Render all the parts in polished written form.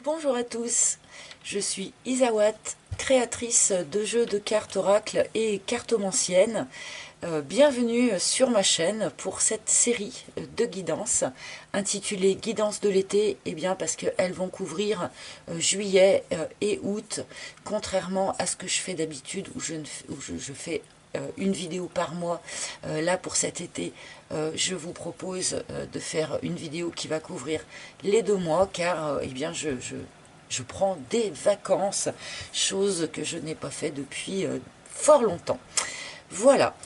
Bonjour à tous, je suis Isawat, créatrice de jeux de cartes oracle et cartomancienne. Bienvenue sur ma chaîne pour cette série de guidances intitulée Guidance de l'été, et bien parce qu'elles vont couvrir juillet et août, contrairement à ce que je fais d'habitude où je fais une vidéo par mois. Là pour cet été, je vous propose de faire une vidéo qui va couvrir les 2 mois, car eh bien je prends des vacances, chose que je n'ai pas fait depuis fort longtemps. Voilà.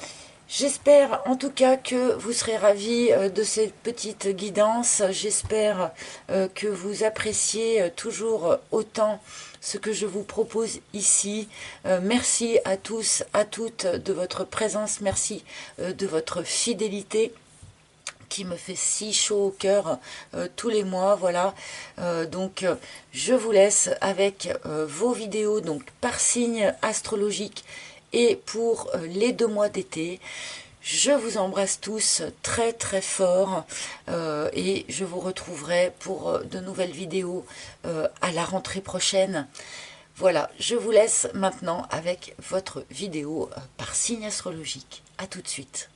J'espère en tout cas que vous serez ravis de cette petite guidance. J'espère que vous appréciez toujours autant ce que je vous propose ici. Merci à tous, à toutes de votre présence. Merci de votre fidélité qui me fait si chaud au cœur tous les mois. Voilà. Donc je vous laisse avec vos vidéos donc par signe astrologique et pour les 2 mois d'été. Je vous embrasse tous très très fort et je vous retrouverai pour de nouvelles vidéos à la rentrée prochaine. Voilà, je vous laisse maintenant avec votre vidéo par signe astrologique. A tout de suite.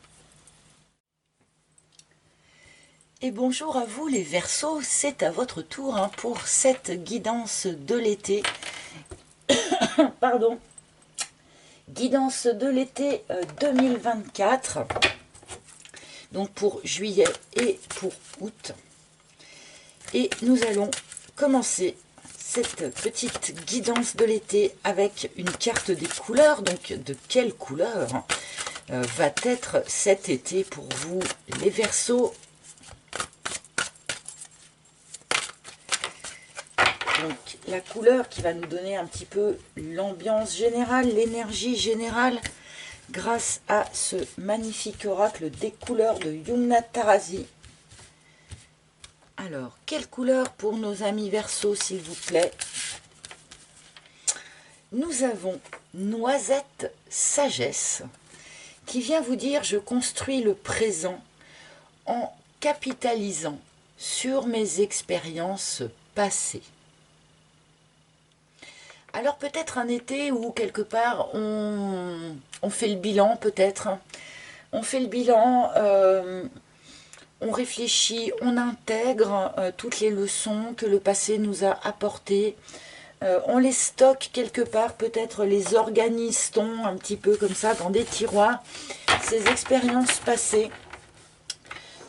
Et bonjour à vous les Verseaux, c'est à votre tour pour cette guidance de l'été. Pardon. Guidance de l'été 2024, donc pour juillet et pour août. Et nous allons commencer cette petite guidance de l'été avec une carte des couleurs. Donc de quelle couleur va être cet été pour vous les Verseaux? Donc la couleur qui va nous donner un petit peu l'ambiance générale, l'énergie générale, grâce à ce magnifique oracle des couleurs de Yumna Tarazi. Alors, quelle couleur pour nos amis Verseaux, s'il vous plaît? Nous avons Noisette Sagesse, qui vient vous dire « Je construis le présent en capitalisant sur mes expériences passées ». Alors peut-être un été où quelque part on fait le bilan peut-être. On fait le bilan, on réfléchit, on intègre toutes les leçons que le passé nous a apportées. On les stocke quelque part, peut-être les organise-t-on un petit peu comme ça dans des tiroirs, ces expériences passées,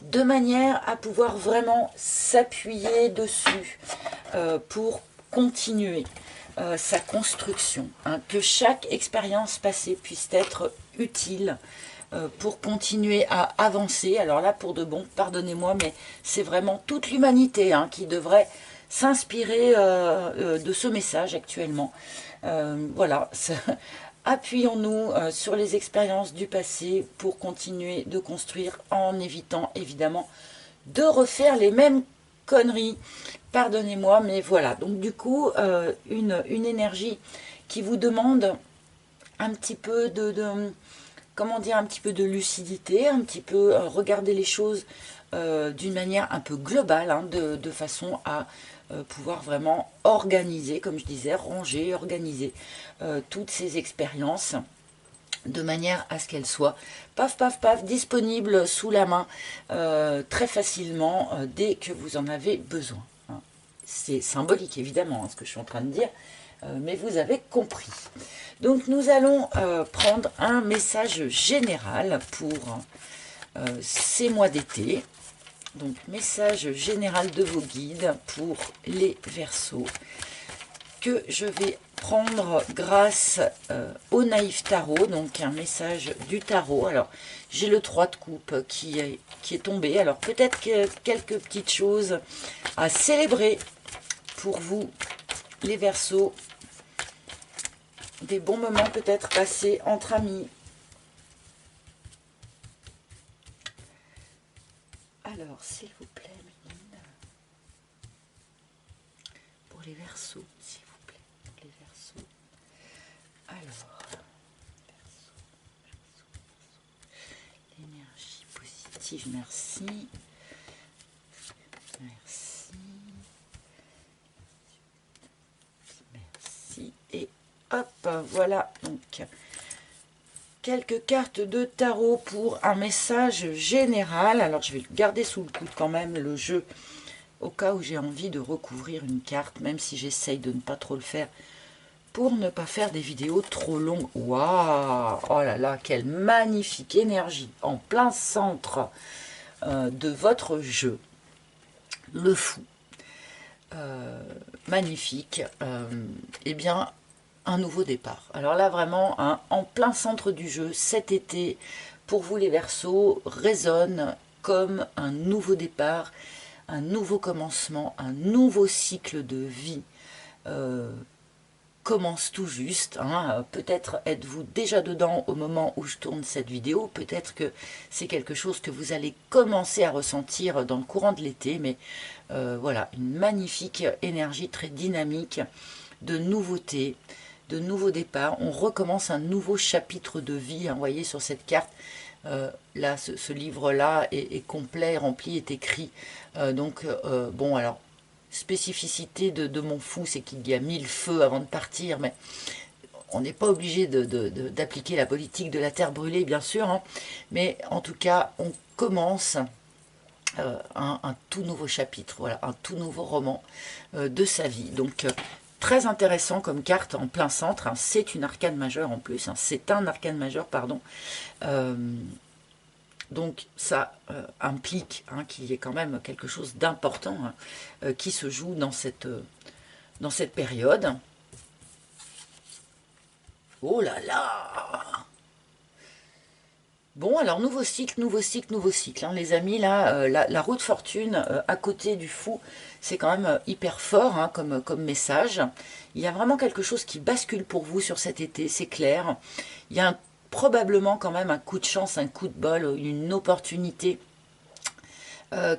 de manière à pouvoir vraiment s'appuyer dessus pour continuer sa construction, que chaque expérience passée puisse être utile pour continuer à avancer. Alors là, pour de bon, pardonnez-moi, mais c'est vraiment toute l'humanité qui devrait s'inspirer de ce message actuellement. Voilà, appuyons-nous sur les expériences du passé pour continuer de construire en évitant évidemment de refaire les mêmes conneries. Pardonnez-moi, mais voilà. Donc du coup, une énergie qui vous demande un petit peu comment dire, un petit peu de lucidité, un petit peu regarder les choses d'une manière un peu globale, de façon à pouvoir vraiment organiser, comme je disais, ranger, organiser toutes ces expériences de manière à ce qu'elles soient paf paf paf disponibles sous la main très facilement dès que vous en avez besoin. C'est symbolique évidemment ce que je suis en train de dire, mais vous avez compris. Donc nous allons prendre un message général pour ces mois d'été. Donc message général de vos guides pour les Verseaux, que je vais prendre grâce au Naïf Tarot, donc un message du tarot. Alors j'ai le 3 de coupe qui est tombé, alors peut-être que quelques petites choses à célébrer pour vous les Verseaux, des bons moments peut-être passés entre amis. Alors s'il vous plaît Méline, pour les Verseaux, s'il vous plaît, les Verseaux. Alors, l'énergie positive, merci. Merci. Hop, voilà, donc quelques cartes de tarot pour un message général. Alors, je vais le garder sous le coude quand même, le jeu, au cas où j'ai envie de recouvrir une carte, même si j'essaye de ne pas trop le faire, pour ne pas faire des vidéos trop longues. Waouh! Oh là là, quelle magnifique énergie en plein centre de votre jeu. Le fou. Magnifique. Eh bien, un nouveau départ. Alors là, vraiment, hein, en plein centre du jeu, cet été, pour vous les Verseaux, résonne comme un nouveau départ, un nouveau commencement, un nouveau cycle de vie. Commence tout juste, hein. Peut-être êtes-vous déjà dedans au moment où je tourne cette vidéo, peut-être que c'est quelque chose que vous allez commencer à ressentir dans le courant de l'été, mais voilà, une magnifique énergie très dynamique de nouveautés, de nouveaux départs. On recommence un nouveau chapitre de vie, hein. Vous voyez sur cette carte, là, ce livre-là est complet, rempli, est écrit. Bon, alors, spécificité de mon fou, c'est qu'il y a 1000 feux avant de partir, mais on n'est pas obligé d'appliquer la politique de la terre brûlée, bien sûr, hein. Mais en tout cas, on commence un tout nouveau chapitre, voilà, un tout nouveau roman de sa vie. Donc, très intéressant comme carte en plein centre, hein. C'est une arcane majeure en plus, hein. C'est un arcane majeur, pardon. Donc ça implique, hein, qu'il y ait quand même quelque chose d'important, hein, qui se joue dans cette période. Oh là là! Bon, alors nouveau cycle, nouveau cycle, nouveau cycle, hein, les amis. Là, la roue de fortune à côté du fou, c'est quand même hyper fort, hein, comme message. Il y a vraiment quelque chose qui bascule pour vous sur cet été, c'est clair. Il y a probablement quand même un coup de chance, un coup de bol, une opportunité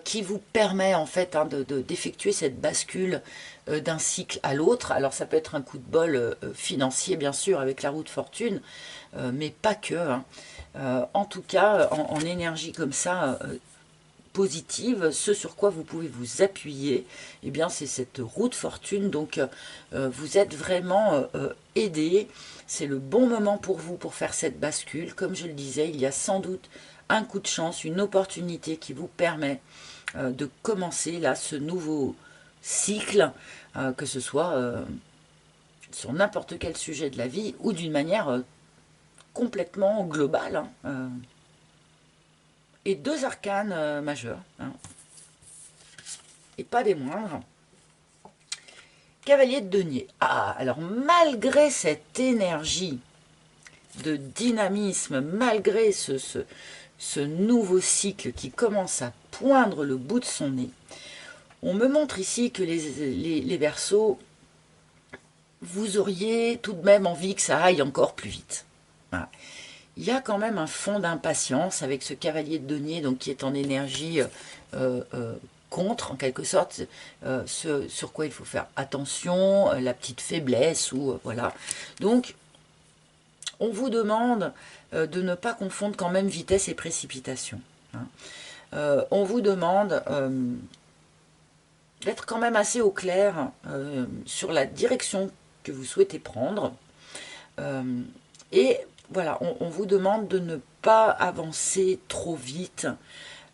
qui vous permet en fait, hein, d'effectuer cette bascule d'un cycle à l'autre. Alors ça peut être un coup de bol financier bien sûr avec la roue de fortune, mais pas que, hein. En tout cas, en énergie comme ça, positive, ce sur quoi vous pouvez vous appuyer, eh bien c'est cette roue de fortune. Donc vous êtes vraiment aidé. C'est le bon moment pour vous pour faire cette bascule. Comme je le disais, il y a sans doute un coup de chance, une opportunité qui vous permet de commencer là ce nouveau cycle, que ce soit sur n'importe quel sujet de la vie ou d'une manière complètement globale, hein. Et deux arcanes majeurs, hein, et pas des moindres. Cavalier de denier. Ah, alors malgré cette énergie de dynamisme, malgré ce nouveau cycle qui commence à poindre le bout de son nez, on me montre ici que les Verseaux, vous auriez tout de même envie que ça aille encore plus vite. Voilà. Il y a quand même un fond d'impatience avec ce cavalier de denier, donc qui est en énergie contre, en quelque sorte, ce sur quoi il faut faire attention, la petite faiblesse, ou voilà. Donc, on vous demande de ne pas confondre quand même vitesse et précipitation, hein. On vous demande d'être quand même assez au clair sur la direction que vous souhaitez prendre. Et voilà, on vous demande de ne pas avancer trop vite,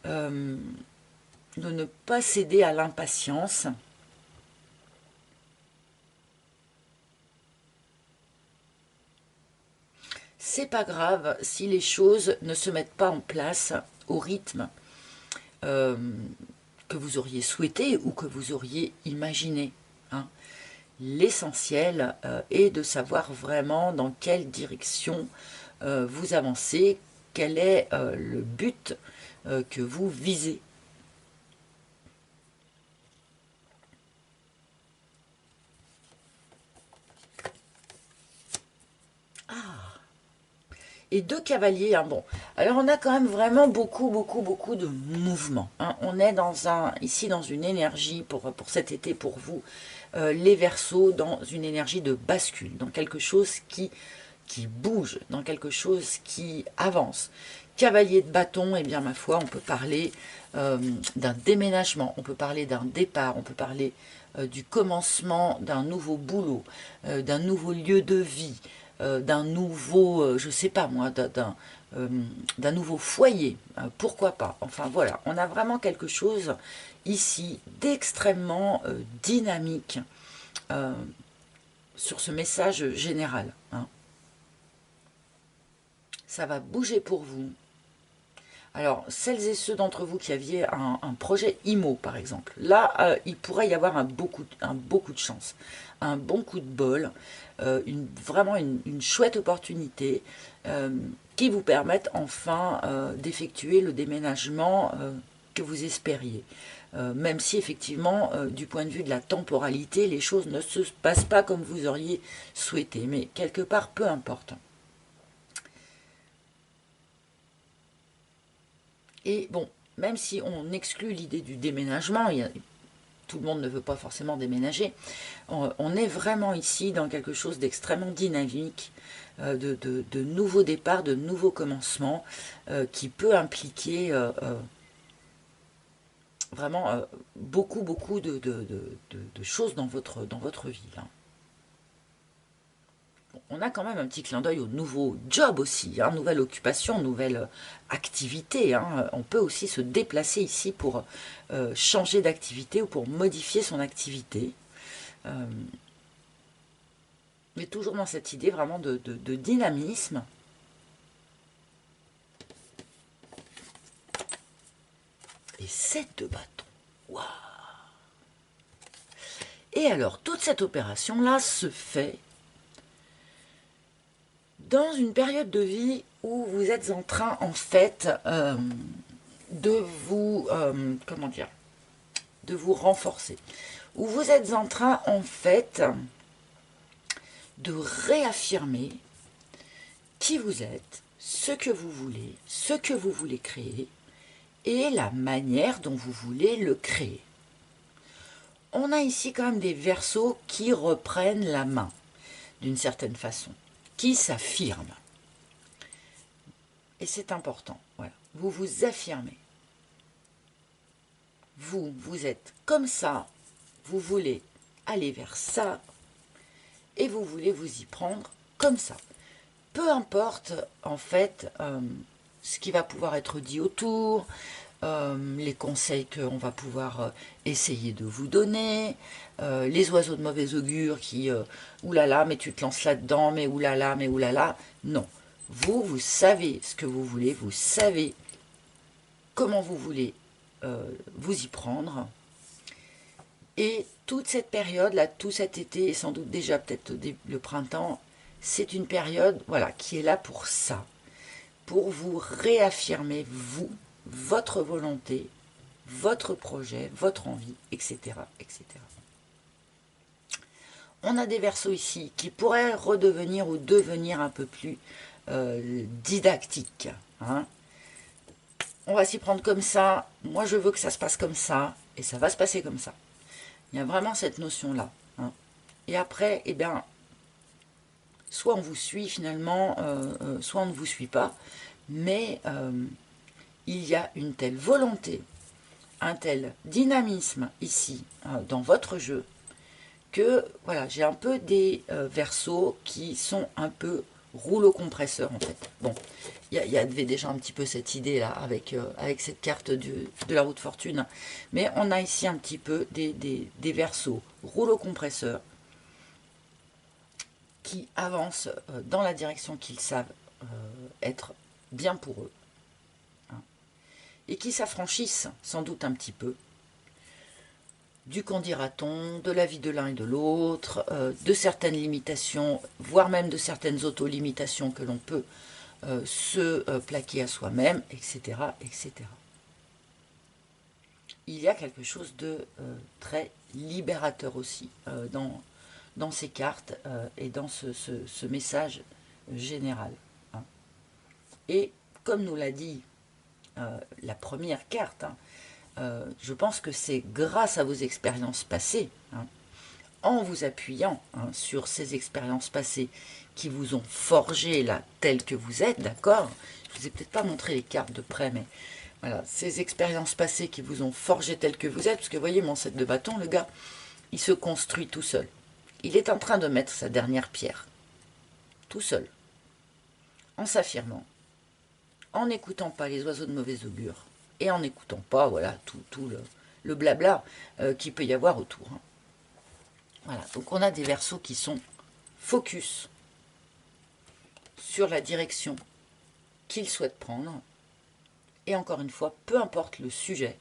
de ne pas céder à l'impatience. C'est pas grave si les choses ne se mettent pas en place au rythme que vous auriez souhaité ou que vous auriez imaginé, hein. L'essentiel est de savoir vraiment dans quelle direction vous avancez, quel est le but que vous visez. Et deux cavaliers, hein, bon. Alors on a quand même vraiment beaucoup de mouvement, hein. On est ici dans une énergie pour cet été pour vous, les Verseaux, dans une énergie de bascule, dans quelque chose qui bouge, dans quelque chose qui avance. Cavalier de bâton, eh bien ma foi, on peut parler d'un déménagement, on peut parler d'un départ, on peut parler du commencement d'un nouveau boulot, d'un nouveau lieu de vie, d'un nouveau, je sais pas moi, d'un nouveau foyer, pourquoi pas. Enfin voilà, on a vraiment quelque chose ici d'extrêmement dynamique sur ce message général. Hein. Ça va bouger pour vous. Alors, celles et ceux d'entre vous qui aviez un projet IMO, par exemple, là, il pourrait y avoir un beau coup de chance, un bon coup de bol, vraiment une chouette opportunité qui vous permette enfin d'effectuer le déménagement que vous espériez. Même si effectivement, du point de vue de la temporalité, les choses ne se passent pas comme vous auriez souhaité. Mais quelque part, peu importe. Et bon, même si on exclut l'idée du déménagement, tout le monde ne veut pas forcément déménager, on est vraiment ici dans quelque chose d'extrêmement dynamique, de nouveaux départs, de nouveaux commencements, qui peut impliquer vraiment beaucoup de choses dans votre vie. Là. On a quand même un petit clin d'œil au nouveau job aussi, hein, nouvelle occupation, nouvelle activité. Hein. On peut aussi se déplacer ici pour changer d'activité ou pour modifier son activité. Mais toujours dans cette idée vraiment de dynamisme. Et 7 de bâton. Waouh! Et alors, toute cette opération-là se fait dans une période de vie où vous êtes en train, en fait, de vous, comment dire, de vous renforcer. Où vous êtes en train, en fait, de réaffirmer qui vous êtes, ce que vous voulez créer, et la manière dont vous voulez le créer. On a ici quand même des Verseaux qui reprennent la main, d'une certaine façon, qui s'affirment. Et c'est important, voilà. Vous vous affirmez. Vous êtes comme ça, vous voulez aller vers ça, et vous voulez vous y prendre comme ça. Peu importe, en fait, ce qui va pouvoir être dit autour, les conseils qu'on va pouvoir essayer de vous donner, les oiseaux de mauvais augure qui, oulala, mais tu te lances là-dedans, mais oulala, non. Vous savez ce que vous voulez, vous savez comment vous voulez vous y prendre. Et toute cette période-là, tout cet été, et sans doute déjà peut-être le printemps, c'est une période voilà, qui est là pour ça, pour vous réaffirmer, vous, votre volonté, votre projet, votre envie, etc. etc. On a des Verseaux ici qui pourraient redevenir ou devenir un peu plus didactiques. Hein. On va s'y prendre comme ça, moi je veux que ça se passe comme ça, et ça va se passer comme ça. Il y a vraiment cette notion-là. Hein. Et après, eh bien, soit on vous suit finalement, soit on ne vous suit pas, mais il y a une telle volonté, un tel dynamisme ici, dans votre jeu, que voilà, j'ai un peu des Verseaux qui sont un peu rouleau compresseur en fait. Bon, il y avait déjà un petit peu cette idée là avec cette carte de la roue de fortune, mais on a ici un petit peu des Verseaux rouleau compresseur qui avancent dans la direction qu'ils savent être bien pour eux, hein, et qui s'affranchissent sans doute un petit peu du qu'en dira-t-on, de la vie de l'un et de l'autre, de certaines limitations, voire même de certaines auto-limitations que l'on peut se plaquer à soi-même, etc., etc. Il y a quelque chose de très libérateur aussi dans ces cartes et dans ce message général. Hein. Et comme nous l'a dit la première carte, hein, je pense que c'est grâce à vos expériences passées, hein, en vous appuyant sur ces expériences passées qui vous ont forgé là, tel que vous êtes, d'accord? Je vous ai peut-être pas montré les cartes de près, mais voilà, ces expériences passées qui vous ont forgé tel que vous êtes, parce que vous voyez mon 7 de bâton, le gars, il se construit tout seul. Il est en train de mettre sa dernière pierre, tout seul, en s'affirmant, en n'écoutant pas les oiseaux de mauvais augure, et en n'écoutant pas voilà, tout le blabla qu'il peut y avoir autour. Hein. Voilà, donc on a des Verseaux qui sont focus sur la direction qu'ils souhaitent prendre. Et encore une fois, peu importe le sujet,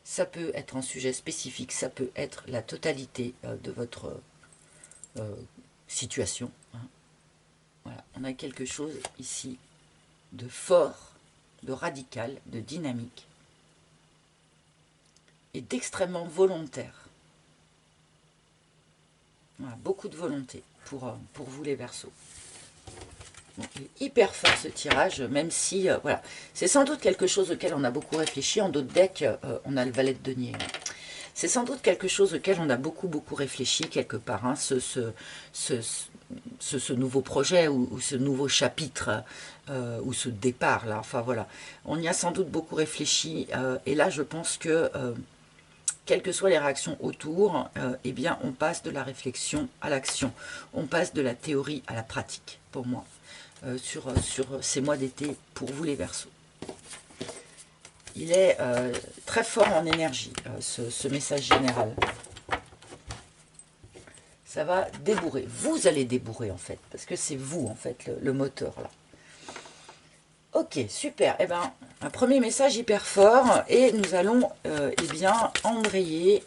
ça peut être un sujet spécifique, ça peut être la totalité de votre situation. Hein. Voilà, on a quelque chose ici de fort, de radical, de dynamique et d'extrêmement volontaire. Voilà, beaucoup de volonté pour vous les Verseaux. Bon, il est hyper fort ce tirage, même si, voilà, c'est sans doute quelque chose auquel on a beaucoup réfléchi. En d'autres decks, on a le valet de denier. C'est sans doute quelque chose auquel on a beaucoup réfléchi quelque part, hein, ce nouveau projet ou ce nouveau chapitre ou ce départ là. Enfin voilà, on y a sans doute beaucoup réfléchi et là je pense que quelles que soient les réactions autour, eh bien on passe de la réflexion à l'action, on passe de la théorie à la pratique pour moi sur ces mois d'été pour vous les Verseaux. Il est très fort en énergie, ce message général. Ça va débourrer. Vous allez débourrer, en fait, parce que c'est vous, en fait, le moteur, là. Ok, super. Eh bien, un premier message hyper fort, et nous allons, eh bien, embrayer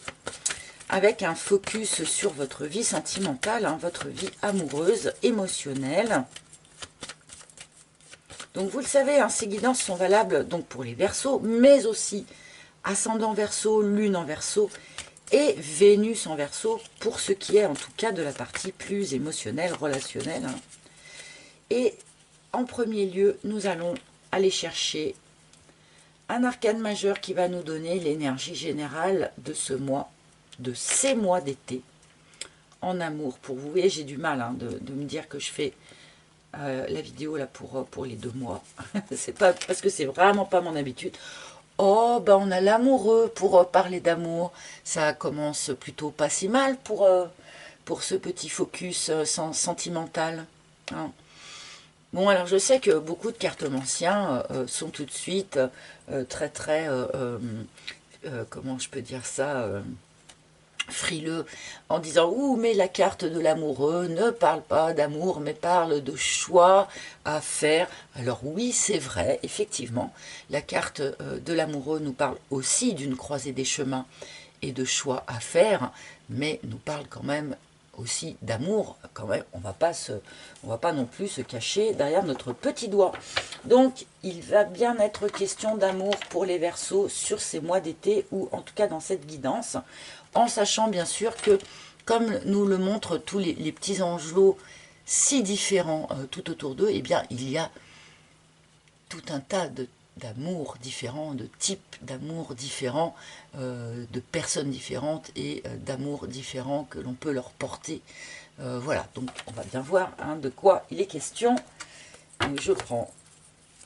avec un focus sur votre vie sentimentale, hein, votre vie amoureuse, émotionnelle. Donc vous le savez, hein, ces guidances sont valables donc pour les Verseaux, mais aussi ascendant Verseau, lune en Verseau et Vénus en Verseau, pour ce qui est en tout cas de la partie plus émotionnelle, relationnelle. Hein. Et en premier lieu, nous allons aller chercher un arcane majeur qui va nous donner l'énergie générale de ce mois, de ces mois d'été, en amour pour vous. Et j'ai du mal hein, de me dire que je fais la vidéo là pour les 2 mois. C'est pas parce que c'est vraiment pas mon habitude. Oh, ben on a l'amoureux pour parler d'amour. Ça commence plutôt pas si mal pour ce petit focus sentimental. Hein. Bon, alors je sais que beaucoup de cartomanciens sont tout de suite très comment je peux dire ça frileux, en disant « Ouh, mais la carte de l'amoureux ne parle pas d'amour, mais parle de choix à faire. » Alors oui, c'est vrai, effectivement, la carte de l'amoureux nous parle aussi d'une croisée des chemins et de choix à faire, mais nous parle quand même aussi d'amour, quand même, on va pas non plus se cacher derrière notre petit doigt. Donc, il va bien être question d'amour pour les Verseaux sur ces mois d'été, ou en tout cas dans cette guidance, en sachant bien sûr que, comme nous le montrent tous les petits angelots si différents tout autour d'eux, eh bien, il y a tout un tas d'amour différents, de types d'amour différents, de personnes différentes et d'amour différents que l'on peut leur porter. Voilà, donc on va bien voir hein, de quoi il est question. Et je prends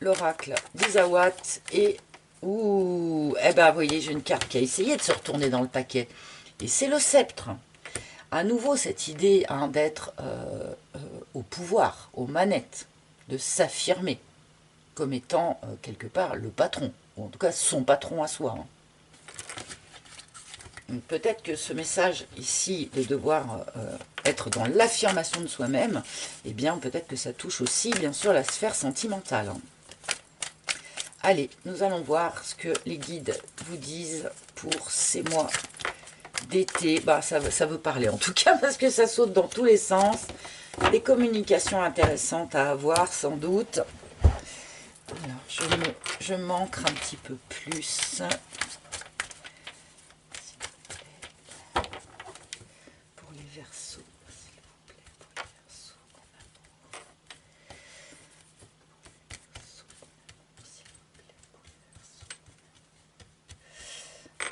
l'oracle d'Isawat et... Ouh, eh ben vous voyez, j'ai une carte qui a essayé de se retourner dans le paquet. Et c'est le sceptre. À nouveau, cette idée hein, d'être au pouvoir, aux manettes, de s'affirmer comme étant quelque part le patron, ou en tout cas son patron à soi. Hein. Peut-être que ce message ici de devoir être dans l'affirmation de soi-même, eh bien peut-être que ça touche aussi bien sûr la sphère sentimentale. Hein. Allez, nous allons voir ce que les guides vous disent pour ces mois d'été. Bah, ça veut parler en tout cas parce que ça saute dans tous les sens. Des communications intéressantes à avoir sans doute. Alors, je m'ancre un petit peu plus. Pour les Verseaux, s'il vous plaît, pour les Verseaux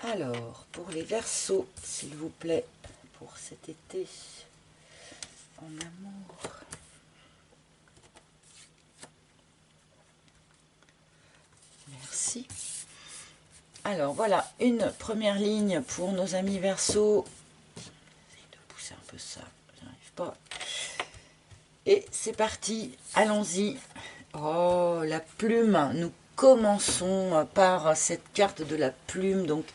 en amour. Alors, pour les Verseaux, s'il vous plaît, pour cet été en amour. Merci. Alors, voilà, une première ligne pour nos amis Verseaux. c'est un peu ça, j'arrive pas. Et c'est parti, allons-y. Oh, la plume, nous commençons par cette carte de la plume, donc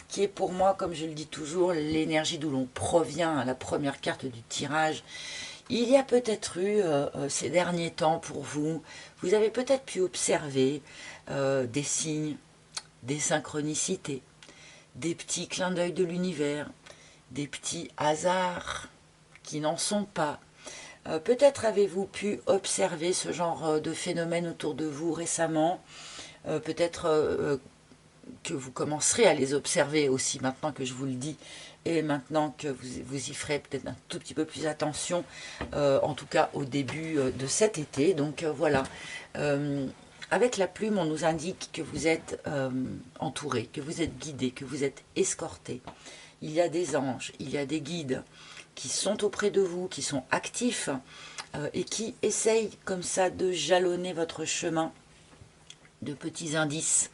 qui est pour moi, comme je le dis toujours, l'énergie d'où l'on provient, à la première carte du tirage. Il y a peut-être eu, ces derniers temps pour vous, vous avez peut-être pu observer des signes, des synchronicités, des petits clins d'œil de l'univers, des petits hasards qui n'en sont pas. Peut-être avez-vous pu observer ce genre de phénomène autour de vous récemment. Peut-être que vous commencerez à les observer aussi maintenant que je vous le dis, et maintenant que vous y ferez peut-être un tout petit peu plus attention, en tout cas au début de cet été. Donc voilà, avec la plume, on nous indique que vous êtes entouré, que vous êtes guidé, que vous êtes escorté. Il y a des anges, il y a des guides qui sont auprès de vous, qui sont actifs et qui essayent comme ça de jalonner votre chemin de petits indices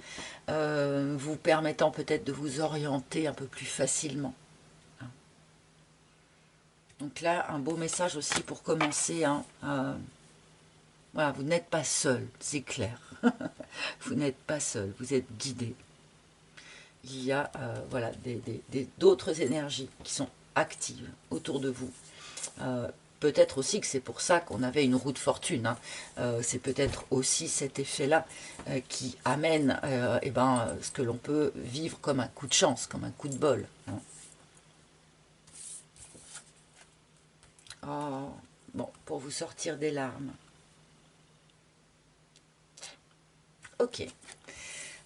vous permettant peut-être de vous orienter un peu plus facilement. Donc là, un beau message aussi pour commencer. Hein, voilà, vous n'êtes pas seul, c'est clair. Vous n'êtes pas seul, vous êtes guidé. Il y a voilà, d'autres énergies qui sont actives autour de vous. Peut-être aussi que c'est pour ça qu'on avait une roue de fortune. Hein. C'est peut-être aussi cet effet-là qui amène ce que l'on peut vivre comme un coup de chance, comme un coup de bol. Hein. Oh, bon, pour vous sortir des larmes. Ok.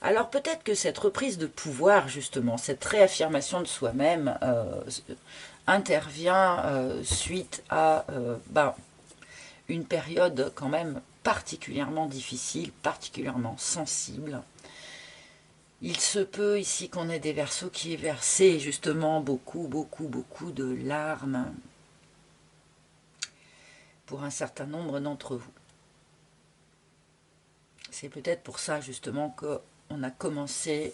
Alors peut-être que cette reprise de pouvoir, justement, cette réaffirmation de soi-même, intervient suite à une période quand même particulièrement difficile, particulièrement sensible. Il se peut ici qu'on ait des Verseaux qui aient versé justement beaucoup de larmes pour un certain nombre d'entre vous. C'est peut-être pour ça justement qu'on a commencé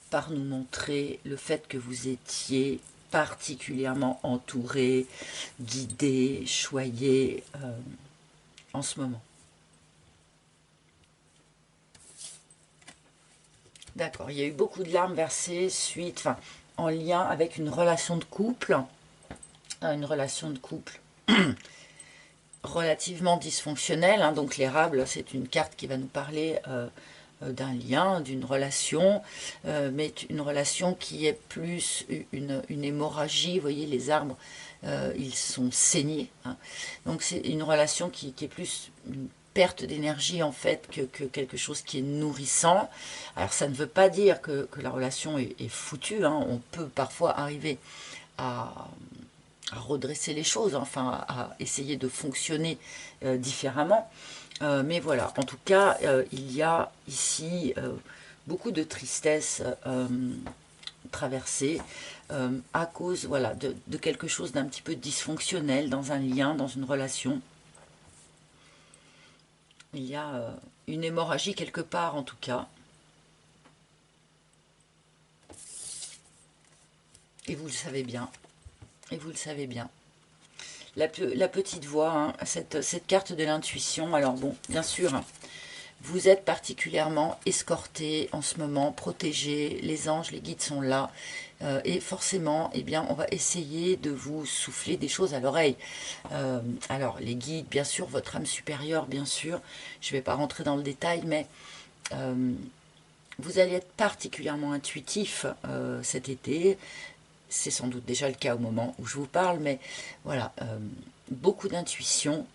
par nous montrer le fait que vous étiez particulièrement entouré, guidé, choyé en ce moment. D'accord, il y a eu beaucoup de larmes versées en lien avec une relation de couple, relativement dysfonctionnelle. Hein, donc l'érable, c'est une carte qui va nous parler d'un lien, d'une relation, mais une relation qui est plus une hémorragie. Vous voyez, les arbres, ils sont saignés. Hein. Donc c'est une relation qui est plus une perte d'énergie en fait que quelque chose qui est nourrissant. Alors ça ne veut pas dire que la relation est foutue. Hein. On peut parfois arriver à redresser les choses, enfin à essayer de fonctionner différemment. Mais voilà, en tout cas, il y a ici beaucoup de tristesse traversée à cause voilà, de quelque chose d'un petit peu dysfonctionnel dans un lien, dans une relation. Il y a une hémorragie quelque part en tout cas. Et vous le savez bien. Et vous le savez bien. La petite voix, hein, cette carte de l'intuition. Alors bon, bien sûr, hein, vous êtes particulièrement escorté en ce moment, protégé. Les anges, les guides sont là. Et forcément, eh bien, on va essayer de vous souffler des choses à l'oreille. Alors, les guides, bien sûr, votre âme supérieure, bien sûr. Je ne vais pas rentrer dans le détail, mais vous allez être particulièrement intuitif cet été. C'est sans doute déjà le cas au moment où je vous parle, mais voilà, beaucoup d'intuition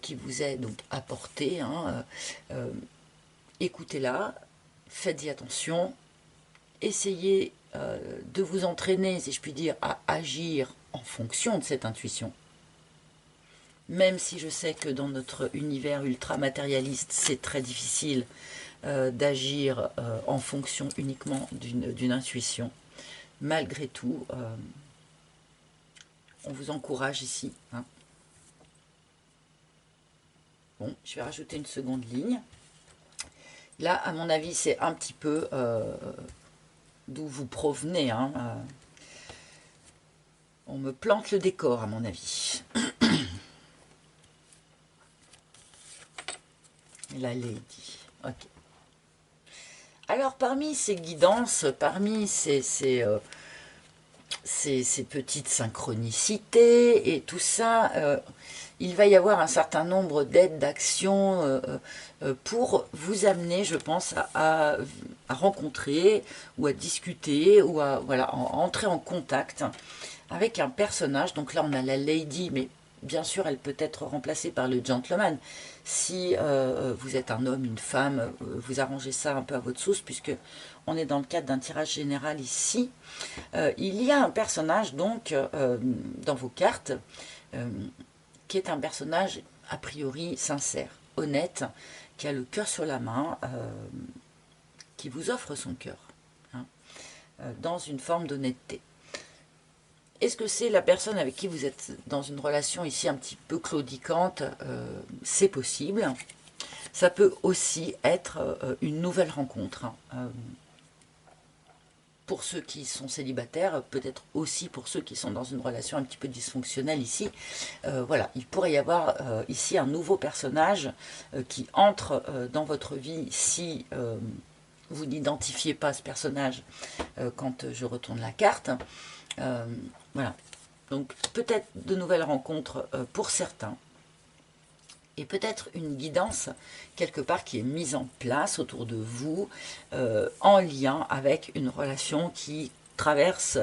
qui vous est donc apportée. Hein, écoutez-la, faites-y attention, essayez de vous entraîner, si je puis dire, à agir en fonction de cette intuition. Même si je sais que dans notre univers ultra-matérialiste, c'est très difficile d'agir en fonction uniquement d'une intuition. Malgré tout, on vous encourage ici. Hein. Bon, je vais rajouter une seconde ligne. Là, à mon avis, c'est un petit peu d'où vous provenez. Hein. On me plante le décor, à mon avis. La Lady. Ok. Alors, parmi ces guidances, parmi ces petites synchronicités et tout ça, il va y avoir un certain nombre d'aides, d'actions pour vous amener, je pense, à rencontrer ou à discuter ou à voilà, entrer en contact avec un personnage. Donc là, on a la Lady, mais bien sûr, elle peut être remplacée par le gentleman. Si vous êtes un homme, une femme, vous arrangez ça un peu à votre sauce, puisque on est dans le cadre d'un tirage général ici. Il y a un personnage, donc, dans vos cartes, qui est un personnage a priori sincère, honnête, qui a le cœur sur la main, qui vous offre son cœur, hein, dans une forme d'honnêteté. Est-ce que c'est la personne avec qui vous êtes dans une relation ici un petit peu claudicante? C'est possible. Ça peut aussi être une nouvelle rencontre. Hein. Pour ceux qui sont célibataires, peut-être aussi pour ceux qui sont dans une relation un petit peu dysfonctionnelle ici. Voilà, il pourrait y avoir ici un nouveau personnage qui entre dans votre vie si vous n'identifiez pas ce personnage quand je retourne la carte. Voilà, donc peut-être de nouvelles rencontres pour certains. Et peut-être une guidance quelque part qui est mise en place autour de vous en lien avec une relation qui traverse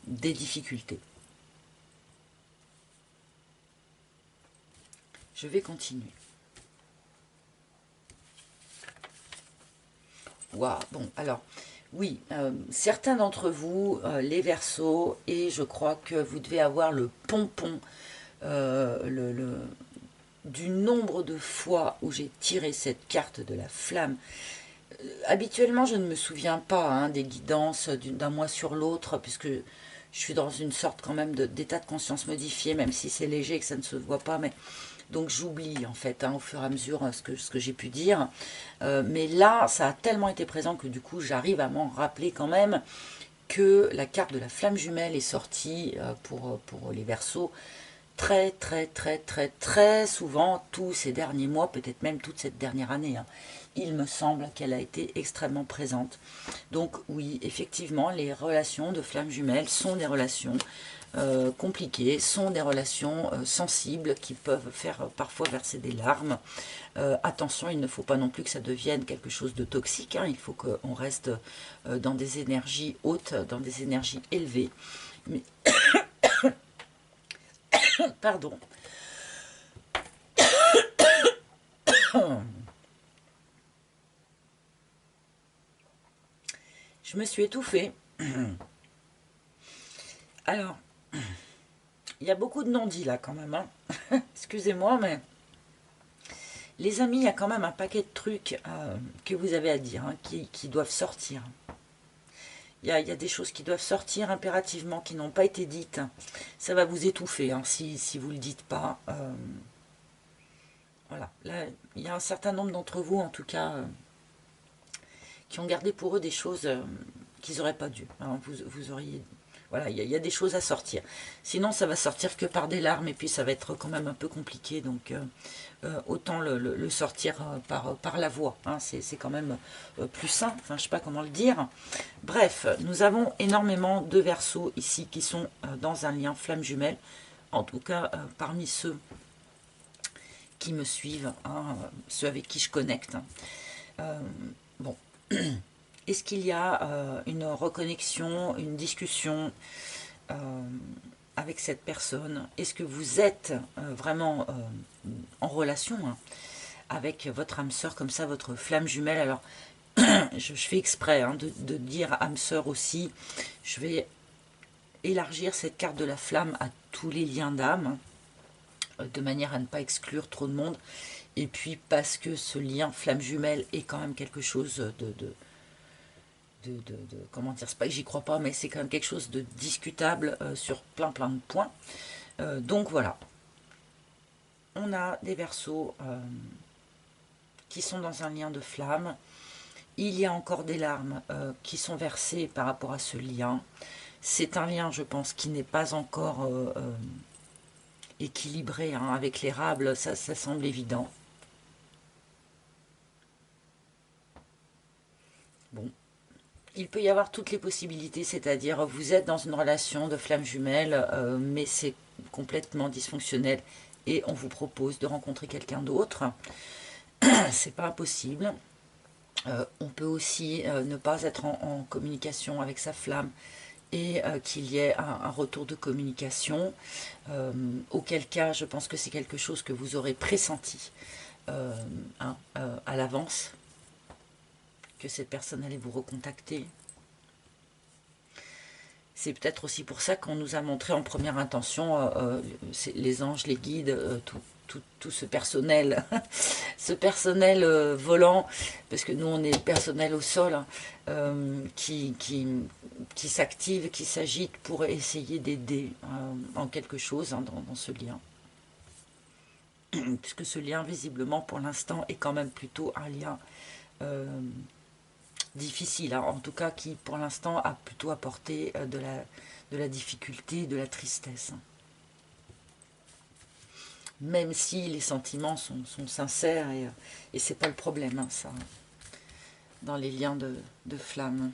des difficultés. Je vais continuer. Waouh, bon, alors, oui, certains d'entre vous, les Verseaux, et je crois que vous devez avoir le pompon, du nombre de fois où j'ai tiré cette carte de la flamme. Habituellement, je ne me souviens pas hein, des guidances d'un mois sur l'autre, puisque je suis dans une sorte quand même d'état de conscience modifié, même si c'est léger et que ça ne se voit pas, mais donc j'oublie en fait hein, au fur et à mesure ce que j'ai pu dire. Mais là, ça a tellement été présent que du coup, j'arrive à m'en rappeler quand même que la carte de la flamme jumelle est sortie pour les Verseaux très très très très très souvent tous ces derniers mois, peut-être même toute cette dernière année. Hein. Il me semble qu'elle a été extrêmement présente. Donc oui, effectivement, les relations de flammes jumelles sont des relations compliquées, sont des relations sensibles qui peuvent faire parfois verser des larmes. Attention, il ne faut pas non plus que ça devienne quelque chose de toxique. Hein. Il faut qu'on reste dans des énergies hautes, dans des énergies élevées. Mais pardon. Je me suis étouffée. Alors, il y a beaucoup de non-dits là quand même. Hein. Excusez-moi, mais les amis, il y a quand même un paquet de trucs que vous avez à dire, hein, qui doivent sortir. Il y a des choses qui doivent sortir impérativement, qui n'ont pas été dites. Ça va vous étouffer hein, si vous ne le dites pas. Voilà, là, il y a un certain nombre d'entre vous, en tout cas, qui ont gardé pour eux des choses qu'ils n'auraient pas dû. Hein. Vous auriez... Voilà, il y a des choses à sortir. Sinon, ça va sortir que par des larmes, et puis ça va être quand même un peu compliqué, donc autant le sortir par la voix. Hein. C'est quand même plus sain, enfin, je ne sais pas comment le dire. Bref, nous avons énormément de Verseaux ici qui sont dans un lien flamme jumelle, en tout cas parmi ceux qui me suivent, hein, ceux avec qui je connecte. Bon, est-ce qu'il y a une reconnexion, une discussion avec cette personne? Est-ce que vous êtes vraiment en relation hein, avec votre âme sœur, comme ça, votre flamme jumelle? Alors, je fais exprès hein, de dire âme sœur aussi. Je vais élargir cette carte de la flamme à tous les liens d'âme, de manière à ne pas exclure trop de monde. Et puis parce que ce lien flamme jumelle est quand même quelque chose comment dire, c'est pas que j'y crois pas, mais c'est quand même quelque chose de discutable sur plein de points. Donc voilà, on a des Verseaux qui sont dans un lien de flamme. Il y a encore des larmes qui sont versées par rapport à ce lien. C'est un lien, je pense, qui n'est pas encore équilibré, hein. Avec l'érable, ça semble évident. Bon, il peut y avoir toutes les possibilités, c'est-à-dire vous êtes dans une relation de flamme jumelle, mais c'est complètement dysfonctionnel et on vous propose de rencontrer quelqu'un d'autre. C'est pas impossible. On peut aussi ne pas être en communication avec sa flamme et qu'il y ait un retour de communication, auquel cas je pense que c'est quelque chose que vous aurez pressenti hein, à l'avance, que cette personne allait vous recontacter. C'est peut-être aussi pour ça qu'on nous a montré en première intention les anges, les guides, tout ce personnel, ce personnel volant, parce que nous on est personnel au sol, hein, qui s'active, qui s'agite pour essayer d'aider en quelque chose hein, dans ce lien. Puisque ce lien visiblement pour l'instant est quand même plutôt un lien difficile, hein, en tout cas qui pour l'instant a plutôt apporté de la difficulté, de la tristesse. Même si les sentiments sont sincères et c'est pas le problème, hein, ça, dans les liens de flamme.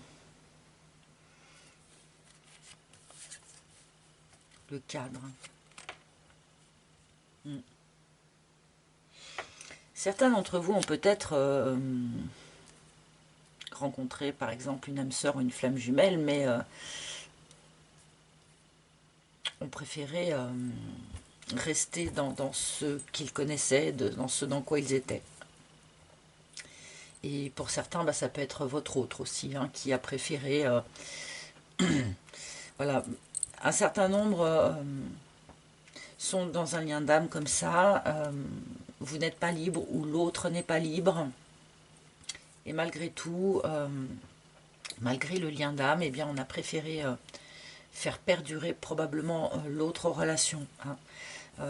Le cadre. Certains d'entre vous ont peut-être rencontré par exemple une âme sœur ou une flamme jumelle, mais ont préféré rester dans ce qu'ils connaissaient, dans ce dans quoi ils étaient. Et pour certains, bah, ça peut être votre autre aussi, hein, qui a préféré... voilà, un certain nombre sont dans un lien d'âme comme ça. Vous n'êtes pas libre ou l'autre n'est pas libre. Et malgré tout, malgré le lien d'âme, eh bien, on a préféré faire perdurer probablement l'autre relation. Hein.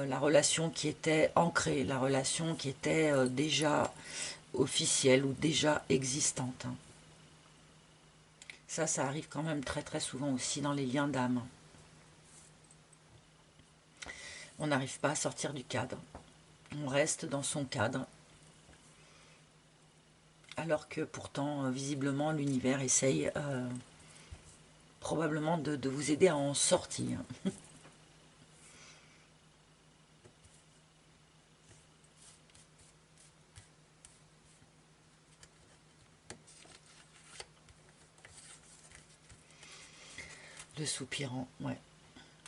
La relation qui était ancrée, la relation qui était déjà officielle ou déjà existante. Hein. Ça arrive quand même très très souvent aussi dans les liens d'âme. On n'arrive pas à sortir du cadre. On reste dans son cadre. Alors que pourtant, visiblement, l'univers essaye probablement de vous aider à en sortir. Le soupirant, ouais.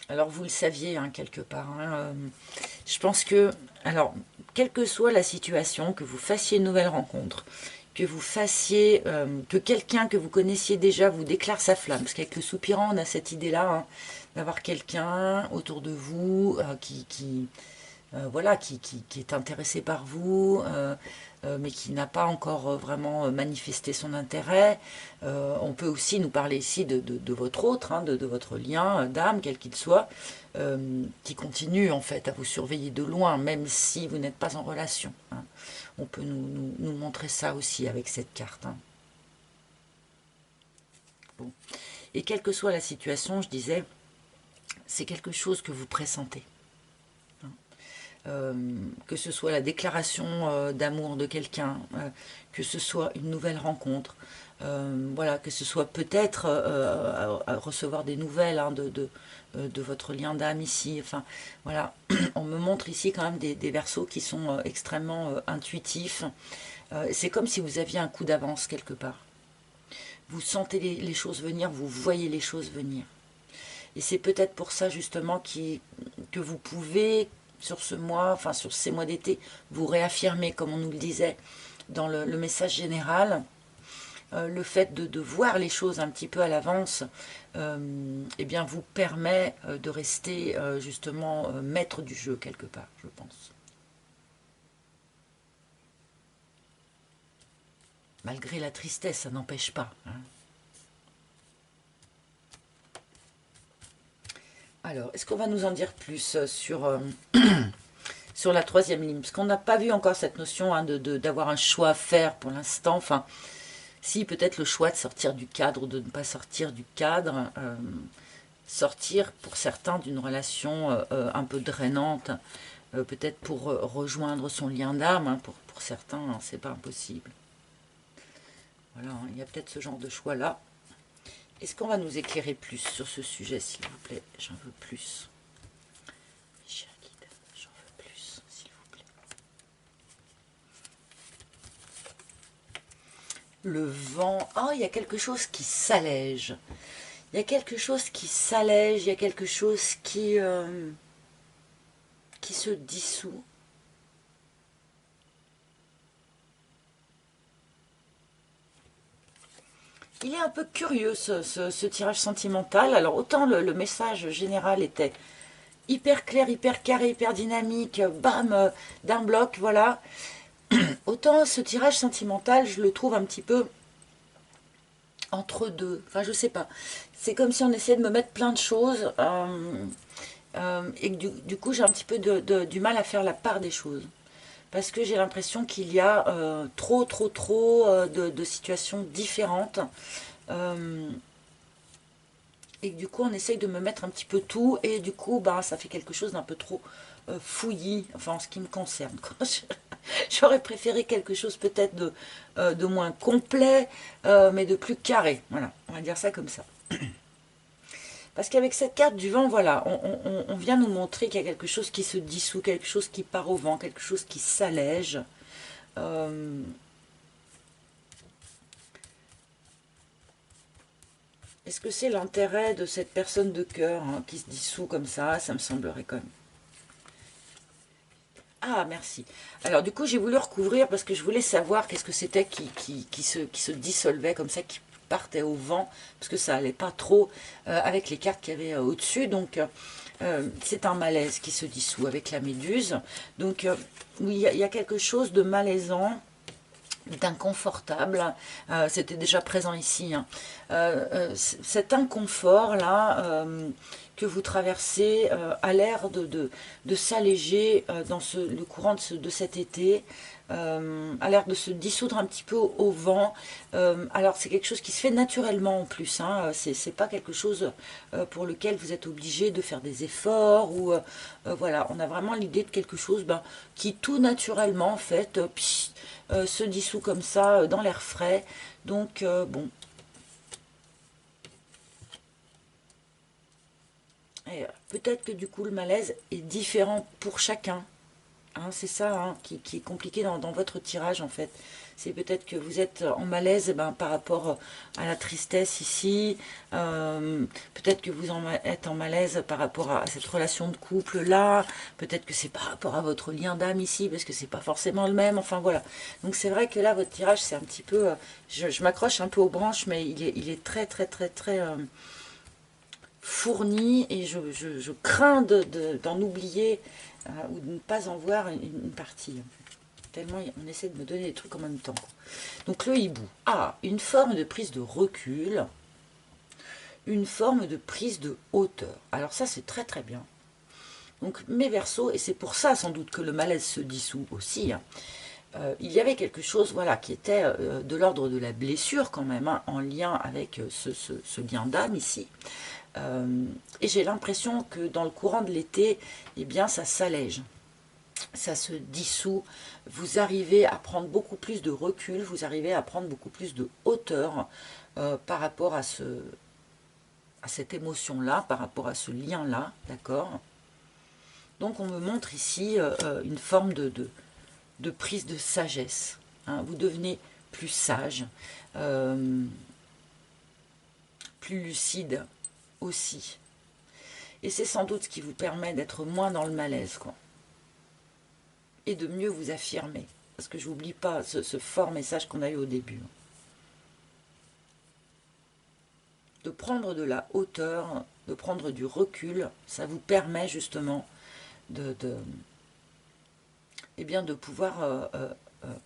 Alors vous le saviez hein, quelque part. Hein, je pense que, alors, quelle que soit la situation, que vous fassiez une nouvelle rencontre, que vous fassiez, que quelqu'un que vous connaissiez déjà vous déclare sa flamme, parce qu'avec le soupirant, on a cette idée-là, hein, d'avoir quelqu'un autour de vous voilà, qui est intéressé par vous, mais qui n'a pas encore vraiment manifesté son intérêt. On peut aussi nous parler ici de votre autre, hein, de votre lien d'âme, quel qu'il soit, qui continue en fait à vous surveiller de loin, même si vous n'êtes pas en relation. Hein. On peut nous montrer ça aussi avec cette carte. Hein. Bon. Et quelle que soit la situation, je disais, c'est quelque chose que vous pressentez. Que ce soit la déclaration d'amour de quelqu'un, que ce soit une nouvelle rencontre, voilà, que ce soit peut-être à recevoir des nouvelles hein, de votre lien d'âme ici. Enfin, voilà, on me montre ici quand même des versos qui sont extrêmement intuitifs. C'est comme si vous aviez un coup d'avance quelque part. Vous sentez les choses venir, vous voyez les choses venir. Et c'est peut-être pour ça justement que vous pouvez, sur ce mois, enfin sur ces mois d'été, vous réaffirmer, comme on nous le disait dans le message général, le fait de voir les choses un petit peu à l'avance, eh bien vous permet de rester justement maître du jeu quelque part, je pense. Malgré la tristesse, ça n'empêche pas. Hein. Alors, est-ce qu'on va nous en dire plus sur, sur la troisième ligne? Parce qu'on n'a pas vu encore cette notion hein, d'avoir un choix à faire pour l'instant. Enfin, si, peut-être le choix de sortir du cadre ou de ne pas sortir du cadre. sortir pour certains d'une relation un peu drainante, peut-être pour rejoindre son lien d'âme, hein, pour certains, hein, c'est pas impossible. Voilà, hein, il y a peut-être ce genre de choix-là. Est-ce qu'on va nous éclairer plus sur ce sujet, s'il vous plaît? J'en veux plus. Cher guide, j'en veux plus, s'il vous plaît. Le vent. Oh, il y a quelque chose qui s'allège. Il y a quelque chose qui s'allège, il y a quelque chose qui se dissout. Il est un peu curieux ce tirage sentimental. Alors autant le message général était hyper clair, hyper carré, hyper dynamique, bam, d'un bloc, voilà. Autant ce tirage sentimental, je le trouve un petit peu entre deux. Enfin, je sais pas. C'est comme si on essayait de me mettre plein de choses et que du coup, j'ai un petit peu du mal à faire la part des choses. Parce que j'ai l'impression qu'il y a trop de situations différentes. Et que du coup, on essaye de me mettre un petit peu tout. Et du coup, bah, ça fait quelque chose d'un peu trop fouillis, enfin en ce qui me concerne. J'aurais préféré quelque chose peut-être de moins complet, mais de plus carré. Voilà, on va dire ça comme ça. Parce qu'avec cette carte du vent, voilà, on vient nous montrer qu'il y a quelque chose qui se dissout, quelque chose qui part au vent, quelque chose qui s'allège. Est-ce que c'est l'intérêt de cette personne de cœur hein, qui se dissout comme ça me semblerait quand même. Ah, merci. Alors, du coup, j'ai voulu recouvrir parce que je voulais savoir qu'est-ce que c'était qui se dissolvait comme ça, qui partait au vent, parce que ça allait pas trop avec les cartes qu'il y avait au-dessus. Donc, c'est un malaise qui se dissout avec la méduse. Donc, oui, il y a quelque chose de malaisant, d'inconfortable. C'était déjà présent ici. Hein. Cet inconfort-là que vous traversez a l'air de s'alléger dans le courant de cet été, a l'air de se dissoudre un petit peu au vent. Alors c'est quelque chose qui se fait naturellement en plus, hein. C'est pas quelque chose pour lequel vous êtes obligé de faire des efforts, ou voilà, on a vraiment l'idée de quelque chose qui tout naturellement en fait se dissout comme ça dans l'air frais. Donc bon. Peut-être que du coup le malaise est différent pour chacun. Hein, c'est ça hein, qui est compliqué dans votre tirage en fait. C'est peut-être que vous êtes en malaise par rapport à la tristesse ici. Peut-être que vous êtes en malaise par rapport à cette relation de couple là. Peut-être que c'est par rapport à votre lien d'âme ici, parce que c'est pas forcément le même. Enfin voilà. Donc c'est vrai que là votre tirage c'est un petit peu... je m'accroche un peu aux branches, mais il est très fourni, et je crains d'en oublier ou de ne pas en voir une partie. Tellement on essaie de me donner des trucs en même temps. Donc le hibou a une forme de prise de recul, une forme de prise de hauteur. Alors ça c'est très bien. Donc mes Verseaux, et c'est pour ça sans doute que le malaise se dissout aussi, hein, il y avait quelque chose voilà, qui était de l'ordre de la blessure quand même, hein, en lien avec ce lien d'âme ici. Et j'ai l'impression que dans le courant de l'été, eh bien ça s'allège, ça se dissout, vous arrivez à prendre beaucoup plus de recul, vous arrivez à prendre beaucoup plus de hauteur par rapport à cette émotion-là, par rapport à ce lien-là, d'accord? Donc on me montre ici une forme de prise de sagesse. Hein. Vous devenez plus sage, plus lucide aussi. Et c'est sans doute ce qui vous permet d'être moins dans le malaise, quoi. Et de mieux vous affirmer. Parce que je n'oublie pas ce fort message qu'on a eu au début. De prendre de la hauteur, de prendre du recul, ça vous permet justement eh bien, de pouvoir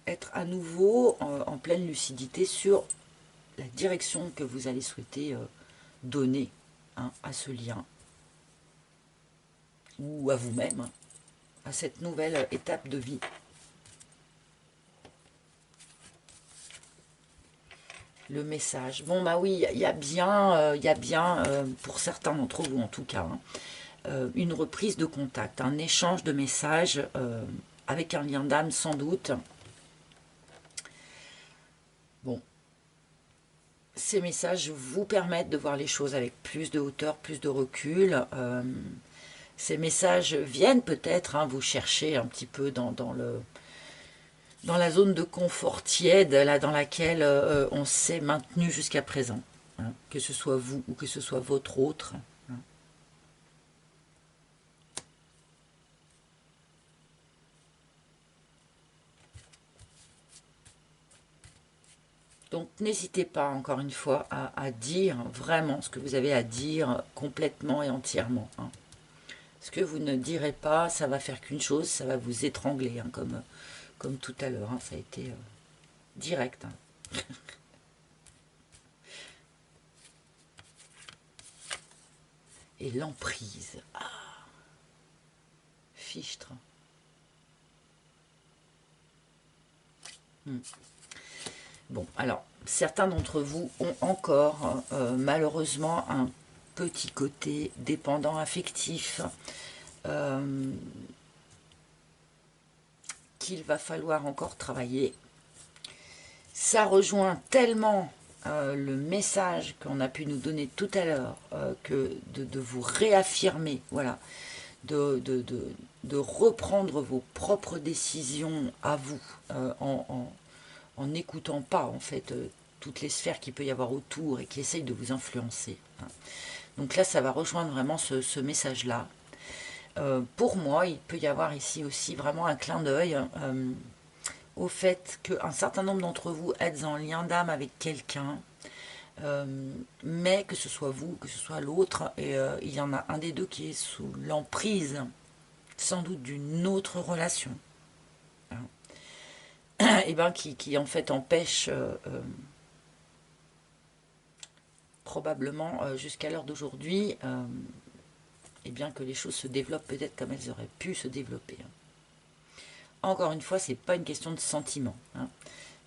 être à nouveau en pleine lucidité sur la direction que vous allez souhaiter donner hein, à ce lien. Ou à vous-même, hein, à cette nouvelle étape de vie. le message. Bon, bah oui, il y a bien, pour certains d'entre vous en tout cas, hein, une reprise de contact, un échange de messages avec un lien d'âme sans doute. Bon, ces messages vous permettent de voir les choses avec plus de hauteur, plus de recul. Ces messages viennent peut-être, hein, vous chercher un petit peu dans la zone de confort tiède, là, dans laquelle on s'est maintenu jusqu'à présent, hein, que ce soit vous ou que ce soit votre autre. Hein. Donc n'hésitez pas, encore une fois, à dire vraiment ce que vous avez à dire complètement et entièrement. Hein. Ce que vous ne direz pas, ça va faire qu'une chose, ça va vous étrangler, hein, comme tout à l'heure. Hein, ça a été direct. Hein. Et l'emprise. Ah, fichtre. Bon, alors, certains d'entre vous ont encore, malheureusement, un petit côté dépendant affectif qu'il va falloir encore travailler. Ça rejoint tellement le message qu'on a pu nous donner tout à l'heure que de vous réaffirmer, voilà, de reprendre vos propres décisions à vous en n'écoutant pas en fait toutes les sphères qu'il peut y avoir autour et qui essayent de vous influencer. Hein. Donc là, ça va rejoindre vraiment ce message-là. Pour moi, il peut y avoir ici aussi vraiment un clin d'œil au fait qu'un certain nombre d'entre vous êtes en lien d'âme avec quelqu'un, mais que ce soit vous, que ce soit l'autre, et il y en a un des deux qui est sous l'emprise, sans doute d'une autre relation. Et ben qui en fait empêche probablement jusqu'à l'heure d'aujourd'hui et bien que les choses se développent peut-être comme elles auraient pu se développer. Encore une fois, c'est pas une question de sentiment, hein.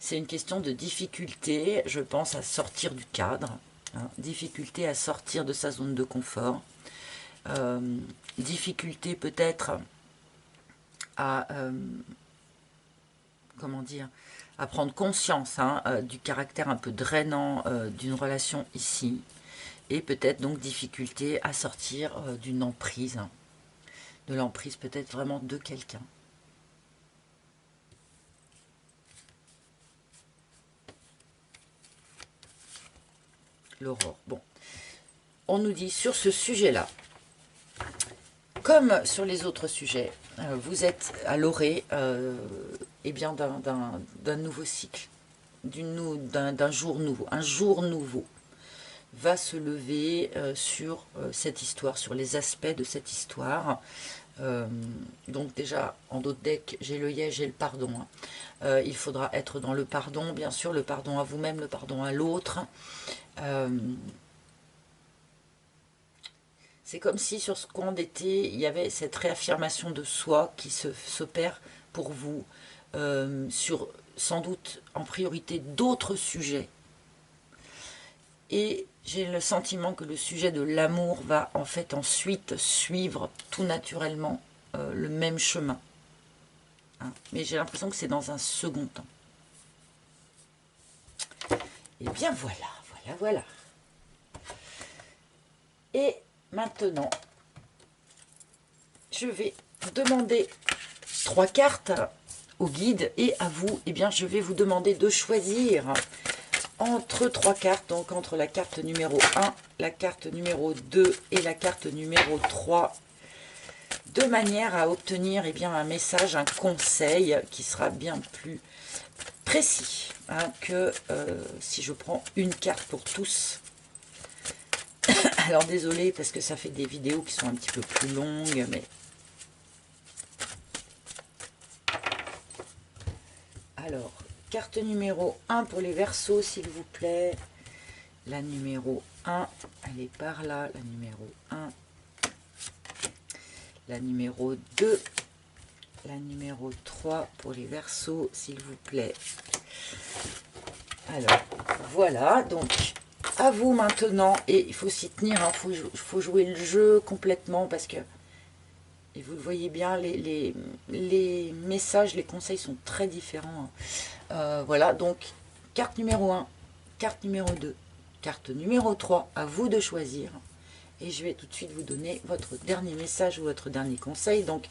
C'est une question de difficulté, je pense, à sortir du cadre, hein, difficulté à sortir de sa zone de confort, difficulté peut-être à comment dire, à prendre conscience hein, du caractère un peu drainant d'une relation ici, et peut-être donc difficulté à sortir d'une emprise, hein, de l'emprise peut-être vraiment de quelqu'un. L'aurore. Bon, on nous dit sur ce sujet-là, comme sur les autres sujets, vous êtes à l'orée eh bien d'un nouveau cycle, d'un jour nouveau. Un jour nouveau va se lever sur cette histoire, sur les aspects de cette histoire. Donc déjà, en d'autres decks, j'ai le yé, j'ai le pardon. Hein. Il faudra être dans le pardon, bien sûr, le pardon à vous-même, le pardon à l'autre. C'est comme si sur ce coin d'été, il y avait cette réaffirmation de soi qui s'opère pour vous sur sans doute en priorité d'autres sujets. Et j'ai le sentiment que le sujet de l'amour va en fait ensuite suivre tout naturellement le même chemin. Hein. Mais j'ai l'impression que c'est dans un second temps. Et bien voilà. Et maintenant, je vais demander 3 cartes au guide et à vous, eh bien, je vais vous demander de choisir entre 3 cartes, donc entre la carte numéro 1, la carte numéro 2 et la carte numéro 3, de manière à obtenir eh bien, un message, un conseil qui sera bien plus précis hein, que si je prends une carte pour tous. Alors désolé parce que ça fait des vidéos qui sont un petit peu plus longues, mais... Alors, carte numéro 1 pour les Verseaux, s'il vous plaît. La numéro 1, elle est par là, la numéro 1. La numéro 2. La numéro 3 pour les Verseaux, s'il vous plaît. Alors, Voilà, donc à vous maintenant, et il faut s'y tenir, faut jouer le jeu complètement parce que, et vous le voyez bien, les messages, les conseils sont très différents. Voilà, donc carte numéro 1, carte numéro 2, carte numéro 3, à vous de choisir. Et je vais tout de suite vous donner votre dernier message ou votre dernier conseil. Donc,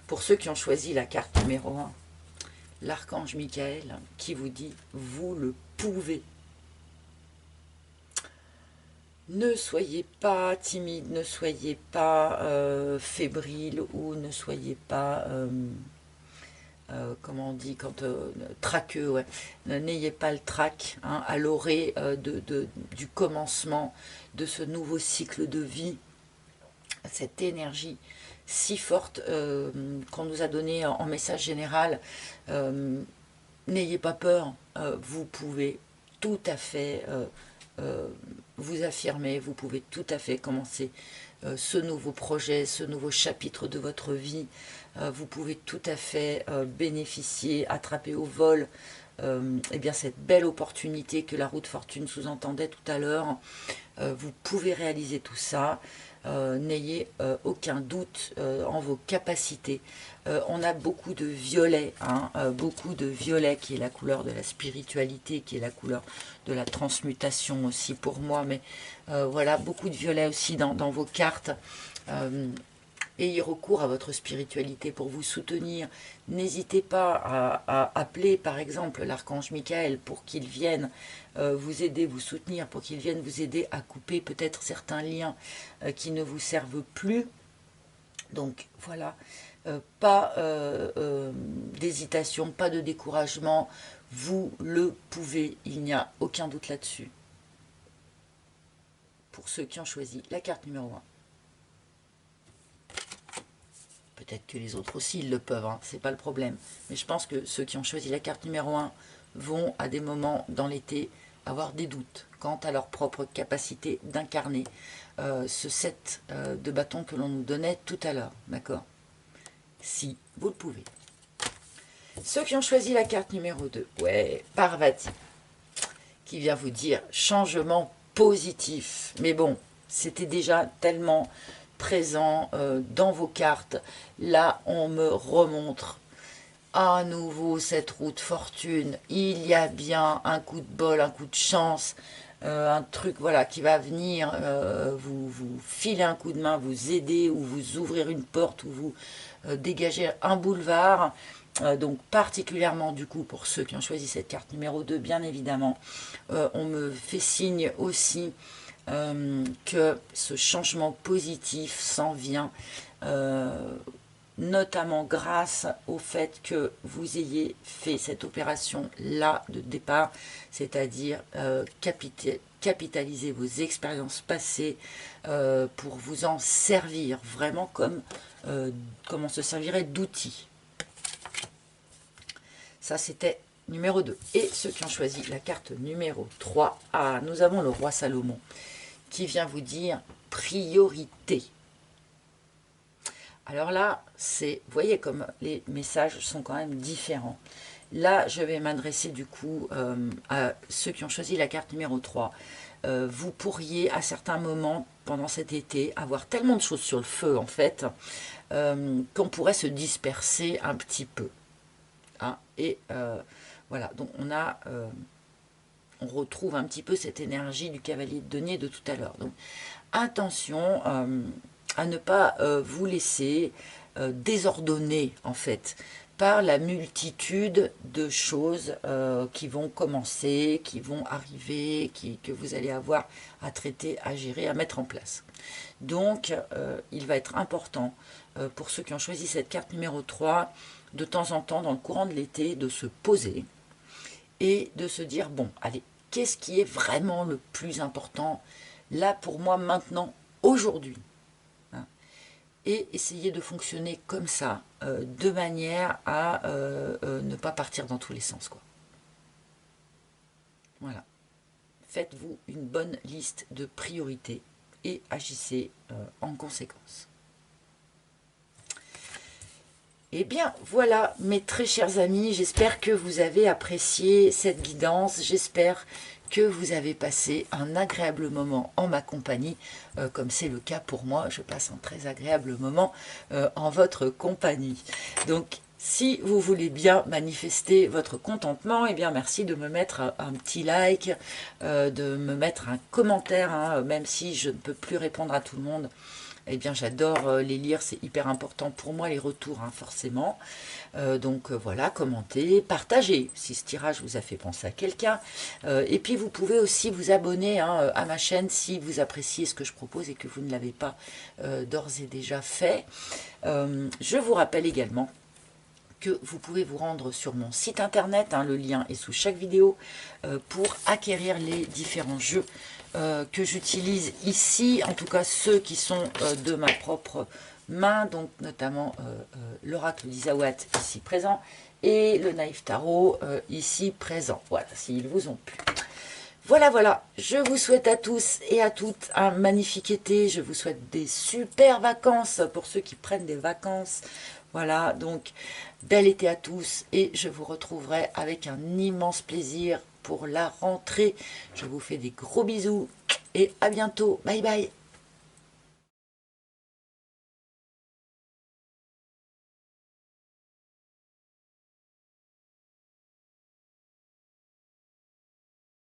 pour ceux qui ont choisi la carte numéro 1, l'archange Michael qui vous dit « Vous le pouvez ». Ne soyez pas timide, ne soyez pas fébrile ou ne soyez pas, comment on dit, quand traqueux, ouais. N'ayez pas le trac hein, à l'orée du commencement de ce nouveau cycle de vie, cette énergie si forte qu'on nous a donnée en message général. N'ayez pas peur, vous pouvez tout à fait vous affirmer, vous pouvez tout à fait commencer ce nouveau projet, ce nouveau chapitre de votre vie. Vous pouvez tout à fait bénéficier, attraper au vol eh bien, cette belle opportunité que la roue de fortune sous-entendait tout à l'heure. Vous pouvez réaliser tout ça. N'ayez aucun doute en vos capacités. On a beaucoup de violet, hein, beaucoup de violet qui est la couleur de la spiritualité, qui est la couleur de la transmutation aussi pour moi, mais voilà, beaucoup de violet aussi dans vos cartes. Ayez recours à votre spiritualité pour vous soutenir. N'hésitez pas à appeler par exemple l'archange Michael pour qu'il vienne vous aider, vous soutenir, pour qu'il vienne vous aider à couper peut-être certains liens qui ne vous servent plus. Donc voilà, pas d'hésitation, pas de découragement. Vous le pouvez, il n'y a aucun doute là-dessus. Pour ceux qui ont choisi la carte numéro 1. Peut-être que les autres aussi, ils le peuvent, hein, c'est pas le problème. Mais je pense que ceux qui ont choisi la carte numéro 1 vont, à des moments dans l'été, avoir des doutes quant à leur propre capacité d'incarner ce set de bâtons que l'on nous donnait tout à l'heure, d'accord? Si vous le pouvez. Ceux qui ont choisi la carte numéro 2, ouais, Parvati, qui vient vous dire changement positif. Mais bon, c'était déjà tellement présent dans vos cartes. Là, on me remontre à nouveau cette route fortune. Il y a bien un coup de bol, un coup de chance, un truc voilà qui va venir vous filer un coup de main, vous aider ou vous ouvrir une porte ou vous dégager un boulevard. Donc particulièrement du coup pour ceux qui ont choisi cette carte numéro 2, bien évidemment, on me fait signe aussi que ce changement positif s'en vient, notamment grâce au fait que vous ayez fait cette opération-là de départ, c'est-à-dire capitaliser vos expériences passées pour vous en servir vraiment comme on se servirait d'outils. Ça, c'était numéro 2. Et ceux qui ont choisi la carte numéro 3, nous avons le roi Salomon qui vient vous dire priorité. Alors là, vous voyez comme les messages sont quand même différents. Là, je vais m'adresser du coup à ceux qui ont choisi la carte numéro 3. Vous pourriez à certains moments pendant cet été avoir tellement de choses sur le feu en fait qu'on pourrait se disperser un petit peu. Hein, et voilà, donc on retrouve un petit peu cette énergie du cavalier de denier de tout à l'heure. Donc attention à ne pas vous laisser désordonner en fait par la multitude de choses qui vont commencer, qui vont arriver, que vous allez avoir à traiter, à gérer, à mettre en place. Donc il va être important pour ceux qui ont choisi cette carte numéro 3 de temps en temps dans le courant de l'été de se poser et de se dire bon allez, qu'est-ce qui est vraiment le plus important là pour moi maintenant, aujourd'hui, hein, et essayer de fonctionner comme ça de manière à ne pas partir dans tous les sens quoi. Voilà, faites-vous une bonne liste de priorités et agissez en conséquence. Eh bien, voilà, mes très chers amis, j'espère que vous avez apprécié cette guidance, j'espère que vous avez passé un agréable moment en ma compagnie, comme c'est le cas pour moi, je passe un très agréable moment en votre compagnie. Donc, si vous voulez bien manifester votre contentement, eh bien merci de me mettre un petit like, de me mettre un commentaire, hein, même si je ne peux plus répondre à tout le monde. Eh bien, j'adore les lire, c'est hyper important pour moi, les retours, hein, forcément. Donc voilà, commentez, partagez si ce tirage vous a fait penser à quelqu'un. Et puis, vous pouvez aussi vous abonner, hein, à ma chaîne si vous appréciez ce que je propose et que vous ne l'avez pas d'ores et déjà fait. Je vous rappelle également que vous pouvez vous rendre sur mon site internet, hein, le lien est sous chaque vidéo, pour acquérir les différents jeux que j'utilise ici, en tout cas ceux qui sont de ma propre main, donc notamment l'oracle d'Isawat ici présent, et le Naïf Tarot ici présent. Voilà, s'ils vous ont plu. Voilà, voilà, je vous souhaite à tous et à toutes un magnifique été, je vous souhaite des super vacances pour ceux qui prennent des vacances. Voilà, donc bel été à tous et je vous retrouverai avec un immense plaisir pour la rentrée. Je vous fais des gros bisous et à bientôt, bye bye.